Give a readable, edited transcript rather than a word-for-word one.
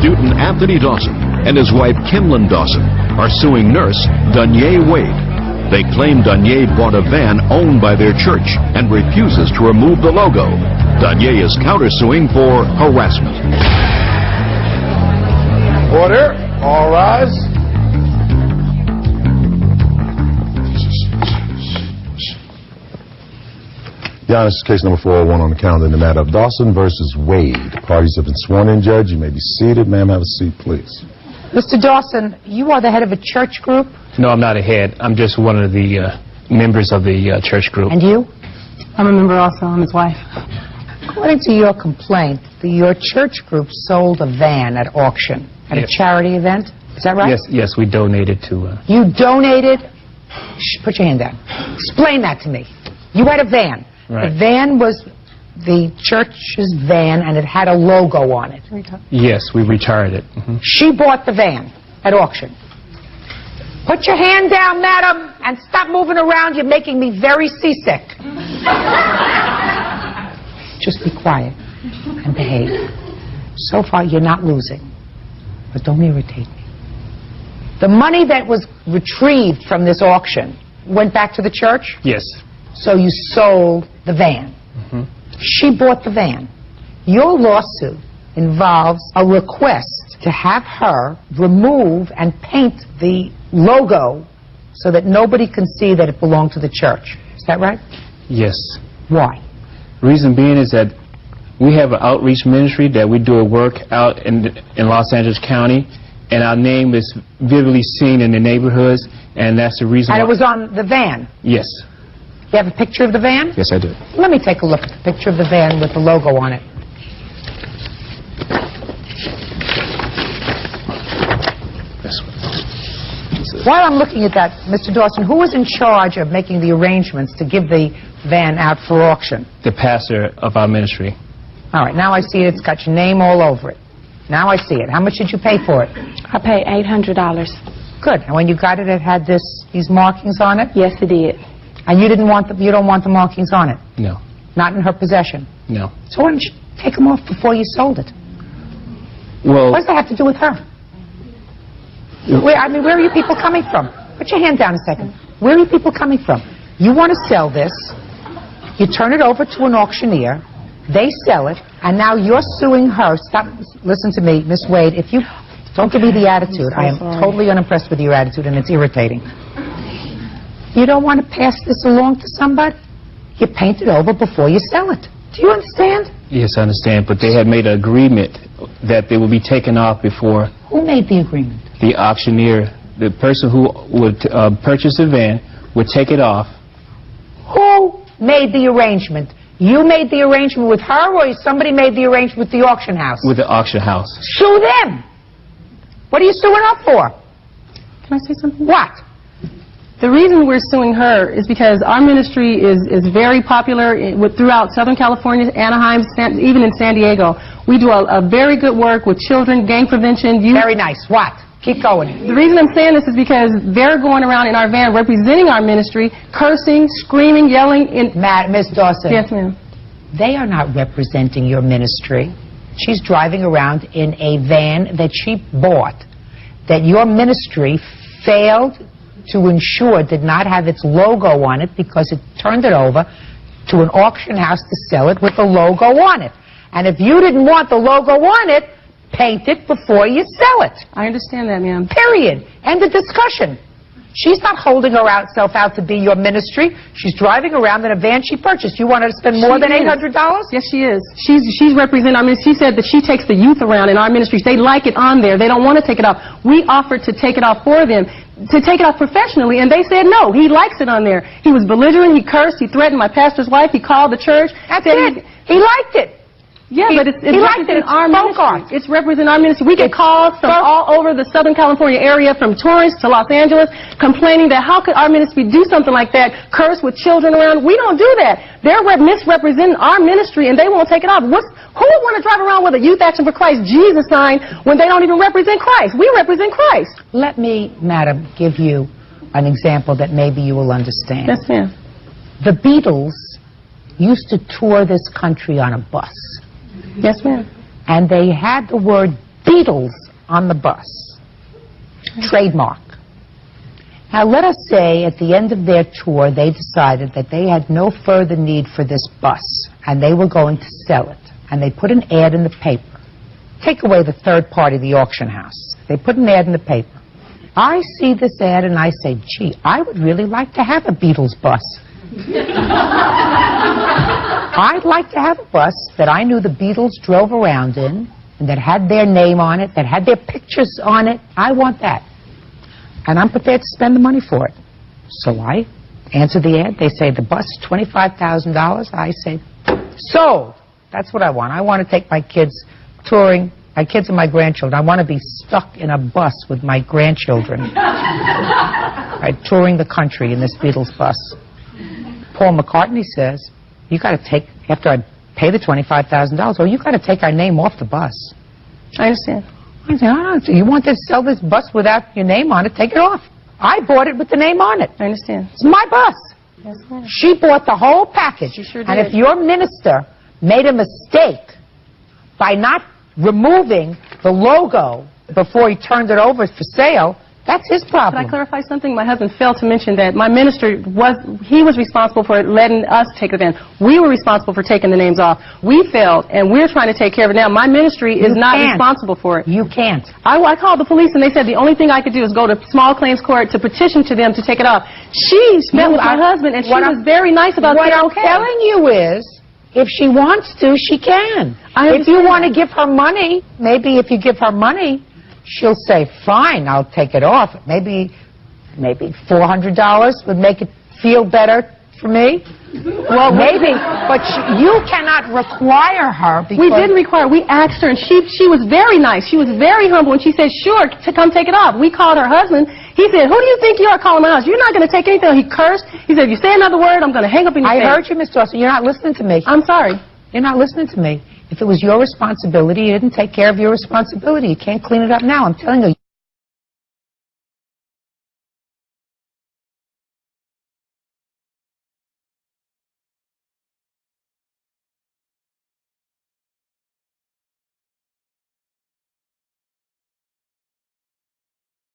Newton Anthony Dawson and his wife Kimlin Dawson are suing nurse Danye Wade. They claim Danye bought a van owned by their church and refuses to remove the logo. Danye is countersuing for harassment. Order. All rise. Your Honor, this is case number 401 on the calendar in the matter of Dawson versus Wade. Parties have been sworn in, Judge. You may be seated. Ma'am, have a seat, please. Mr. Dawson, you are the head of a church group? No, I'm not a head. I'm just one of the members of the church group. And you? I'm a member also. I'm his wife. According to your complaint, your church group sold a van at auction at a charity event. Is that right? Yes, we donated to... You donated... Shh, put your hand down. Explain that to me. You had a van. Right. The van was the church's van, and it had a logo on it. Yes, we retired it. Mm-hmm. She bought the van at auction. Put your hand down, madam, and stop moving around. You're making me very seasick. Just be quiet and behave. So far, you're not losing. But don't irritate me. The money that was retrieved from this auction went back to the church? Yes. So you sold the van. Mm-hmm. She bought the van. Your lawsuit involves a request to have her remove and paint the logo so that nobody can see that it belonged to the church. Is that right? Yes. Why? Reason being is that we have an outreach ministry that we do a work out in Los Angeles County, and our name is vividly seen in the neighborhoods, and that's the reason. And it was on the van? Yes. You have a picture of the van? Yes, I do. Let me take a look at the picture of the van with the logo on it. This one. While I'm looking at that, Mr. Dawson, who was in charge of making the arrangements to give the van out for auction? The pastor of our ministry. All right, now I see it. It's got your name all over it. Now I see it. How much did you pay for it? I paid $800. Good. And when you got it, it had these markings on it? Yes, it did. And you don't want the markings on it? No. Not in her possession? No. So why don't you take them off before you sold it? Well... What does that have to do with her? Where are you people coming from? Put your hand down a second. Where are you people coming from? You want to sell this, you turn it over to an auctioneer, they sell it, and now you're suing her. Stop. Listen to me, Miss Wade. If you don't give me the attitude, I am totally unimpressed with your attitude, and it's irritating. You don't want to pass this along to somebody? You paint it over before you sell it. Do you understand? Yes, I understand, but they had made an agreement that they would be taken off before... Who made the agreement? The auctioneer, the person who would purchase the van, would take it off. Who made the arrangement? You made the arrangement with her, or somebody made the arrangement with the auction house? With the auction house. Sue them! What are you suing her for? Can I say something? What? The reason we're suing her is because our ministry is very popular throughout Southern California, Anaheim, even in San Diego. We do a very good work with children, gang prevention, youth. Very nice. What? Keep going. The reason I'm saying this is because they're going around in our van representing our ministry, cursing, screaming, yelling. Miss Dawson. Yes, ma'am. They are not representing your ministry. She's driving around in a van that she bought, that your ministry failed to ensure did not have its logo on it because it turned it over to an auction house to sell it with the logo on it. And if you didn't want the logo on it, paint it before you sell it. I understand that, ma'am. Period. End of discussion. She's not holding herself out to be your ministry. She's driving around in a van she purchased. You want her to spend more than $800? Yes, she is. She's representing our ministry. She said that she takes the youth around in our ministry. They like it on there. They don't want to take it off. We offered to take it off for them, to take it off professionally, and they said no. He likes it on there. He was belligerent. He cursed. He threatened my pastor's wife. He called the church. That's it. He liked it. Yeah, but it's representing our ministry. It's representing our ministry. We get calls from all over the Southern California area, from tourists to Los Angeles, complaining that how could our ministry do something like that, curse with children around. We don't do that. They're misrepresenting our ministry, and they won't take it off. Who would want to drive around with a Youth Action for Christ Jesus sign when they don't even represent Christ? We represent Christ. Let me, madam, give you an example that maybe you will understand. Yes, ma'am. The Beatles used to tour this country on a bus. Yes, ma'am. And they had the word Beatles on the bus. Trademark. Now, let us say at the end of their tour, they decided that they had no further need for this bus, and they were going to sell it. And they put an ad in the paper. Take away the third party, the auction house. They put an ad in the paper. I see this ad and I say, gee, I would really like to have a Beatles bus. I'd like to have a bus that I knew the Beatles drove around in, and that had their name on it, that had their pictures on it. I want that. And I'm prepared to spend the money for it. So I answer the ad. They say the bus is $25,000. I say, sold. That's what I want. I want to take my kids touring, my kids and my grandchildren. I want to be stuck in a bus with my grandchildren, right, touring the country in this Beatles bus. Paul McCartney says, you got to take, after I pay the $25,000, you got to take our name off the bus. I understand. I said, you want to sell this bus without your name on it, take it off. I bought it with the name on it. I understand. It's my bus. Yes, ma'am. She bought the whole package. She sure did. And if your minister made a mistake by not removing the logo before he turned it over for sale, that's his problem. Can I clarify something? My husband failed to mention that my minister was responsible for letting us take it in. We were responsible for taking the names off. We failed, and we're trying to take care of it now. My ministry is not responsible for it. You can't. I called the police, and they said the only thing I could do is go to small claims court to petition to them to take it off. She met with my husband, and she was very nice about saying, what I'm telling you is, if she wants to, she can. If you want to give her money, maybe if you give her money, she'll say, fine, I'll take it off. Maybe $400 would make it feel better for me. Well, maybe, but you cannot require her because... We didn't require. We asked her, and she was very nice. She was very humble, and she said, sure, to come take it off. We called her husband. He said, who do you think you are calling my house? You're not going to take anything. He cursed. He said, if you say another word, I'm going to hang up in your face. I heard you, Miss Dawson. You're not listening to me. I'm sorry. You're not listening to me. If it was your responsibility, you didn't take care of your responsibility. You can't clean it up now. I'm telling you.